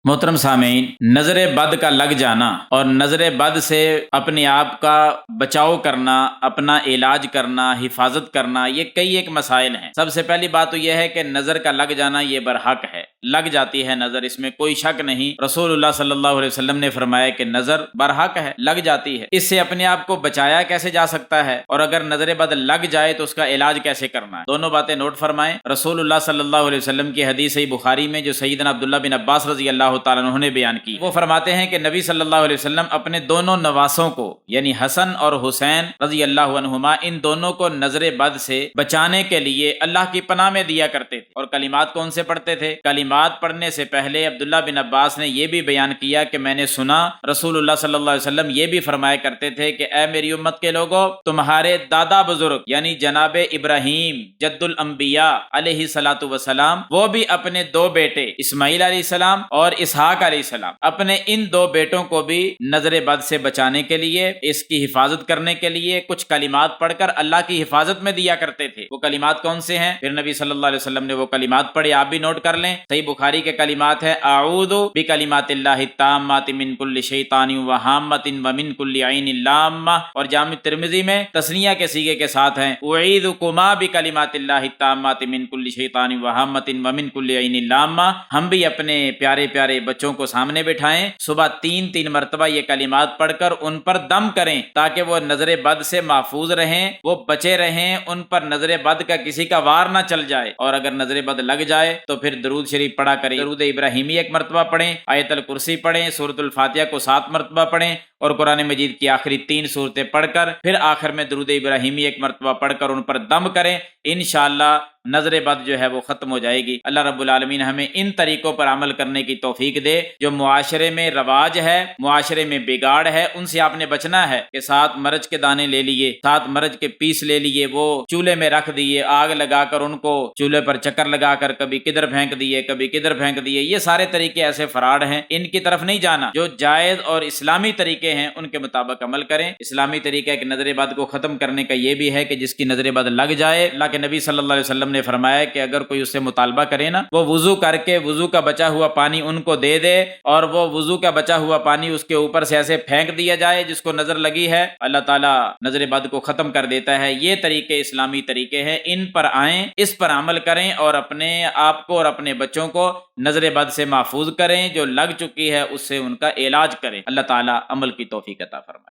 محترم سامعین، نظر بد کا لگ جانا اور نظر بد سے اپنے آپ کا بچاؤ کرنا، اپنا علاج کرنا، حفاظت کرنا، یہ کئی ایک مسائل ہیں۔ سب سے پہلی بات تو یہ ہے کہ نظر کا لگ جانا یہ برحق ہے، لگ جاتی ہے نظر، اس میں کوئی شک نہیں۔ رسول اللہ صلی اللہ علیہ وسلم نے فرمایا کہ نظر برحق ہے، لگ جاتی ہے۔ اس سے اپنے آپ کو بچایا کیسے جا سکتا ہے، اور اگر نظر بد لگ جائے تو اس کا علاج کیسے کرنا ہے، دونوں باتیں نوٹ فرمائیں۔ رسول اللہ صلی اللہ علیہ وسلم کی حدیث صحیح بخاری میں جو سیدنا عبداللہ بن عباس رضی اللہ تعالیٰ عنہ نے بیان کی، وہ فرماتے ہیں کہ نبی صلی اللہ علیہ وسلم اپنے دونوں نواسوں کو، یعنی حسن اور حسین رضی اللہ عنہما، ان دونوں کو نظر بد سے بچانے کے لیے اللہ کی پناہ میں دیا کرتے تھے۔ اور کلمات کون سے پڑھتے تھے؟ کلمات پڑھنے سے پہلے عبداللہ بن عباس نے یہ بھی بیان کیا کہ میں نے سنا رسول اللہ صلی اللہ علیہ وسلم یہ بھی فرمایا کرتے تھے کہ اے میری امت کے لوگوں، تمہارے دادا بزرگ یعنی جناب ابراہیم جد الانبیاء علیہ الصلوۃ والسلام، وہ بھی اپنے دو بیٹے اسماعیل علیہ السلام اور اسحاق علیہ السلام، اپنے ان دو بیٹوں کو بھی نظر بد سے بچانے کے لیے، اس کی حفاظت کرنے کے لیے کچھ کلمات پڑھ کر اللہ کی حفاظت میں دیا کرتے تھے۔ وہ کلمات کون سے ہیں؟ پھر نبی صلی اللہ علیہ وسلم نے وہ کلمات پڑھے، آپ بھی نوٹ کر لیں۔ صحیح بخاری کے کلمات ہیں: اعوذ بکلمات اللہ التامات من کل شیطان وہامۃ ومن کل عین لامہ، اور جامع ترمذی میں تثنیہ کے صیغے کے ساتھ ہیں: اعیذکما بکلمات اللہ التامات من کل شیطان وہامۃ ومن کل عین لامہ۔ ہم بھی اپنے پیارے پیارے بچوں کو سامنے بٹھائیں، صبح تین مرتبہ یہ کلمات پڑھ کر ان پر دم کریں تاکہ وہ نظر بد سے محفوظ رہیں، وہ بچے رہیں، ان پر نظر بد کا کسی کا وار نہ چل جائے۔ اور اگر نظر بد لگ جائے تو پھر درود شریف پڑھا کریں، درود ابراہیمی ایک مرتبہ پڑھیں، آیت الکرسی پڑھیں، سورۃ الفاتحہ کو 7 مرتبہ پڑھیں، اور قرآن مجید کی آخری 3 سورتیں پڑھ کر پھر آخر میں درود ابراہیمی ایک مرتبہ پڑھ کر ان پر دم کریں۔ انشاءاللہ نظر بد جو ہے وہ ختم ہو جائے گی۔ اللہ رب العالمین ہمیں ان طریقوں پر عمل کرنے کی توفیق دے جو معاشرے میں رواج ہے، معاشرے میں بگاڑ ہے، ان سے آپ نے بچنا ہے کہ 7 مرچ کے دانے لے لیے، 7 مرچ کے پیس لے لیے، وہ چولہے میں رکھ دیے، آگ لگا کر ان کو چولہے پر چکر لگا کر کبھی کدھر پھینک دیے، کبھی کدھر پھینک دیے۔ یہ سارے طریقے ایسے فراڈ ہیں، ان کی طرف نہیں جانا۔ جو جائز اور اسلامی طریقے ہیں ان کے مطابق عمل کریں۔ اسلامی طریقہ ایک نظر بد کو ختم کرنے کا یہ بھی ہے کہ جس کی نظر بد لگ جائے، اللہ کے نبی صلی اللہ علیہ وسلم نے فرمایا کہ اگر کوئی اس سے مطالبہ کرے نا، وہ وضو کر کے وضو کا بچا ہوا پانی ان کو دے دے، اور وہ وضو کا بچا ہوا پانی اس کے اوپر سے ایسے پھینک دیا جائے جس کو نظر لگی ہے، اللہ تعالیٰ نظر بد کو ختم کر دیتا ہے۔ یہ طریقے اسلامی طریقے ہیں، ان پر آئیں، اس پر عمل کریں، اور اپنے آپ کو اور اپنے بچوں کو نظر بد سے محفوظ کریں۔ جو لگ چکی ہے اس سے ان کا علاج کریں۔ اللہ تعالیٰ عمل کی توفیق عطا فرمائے۔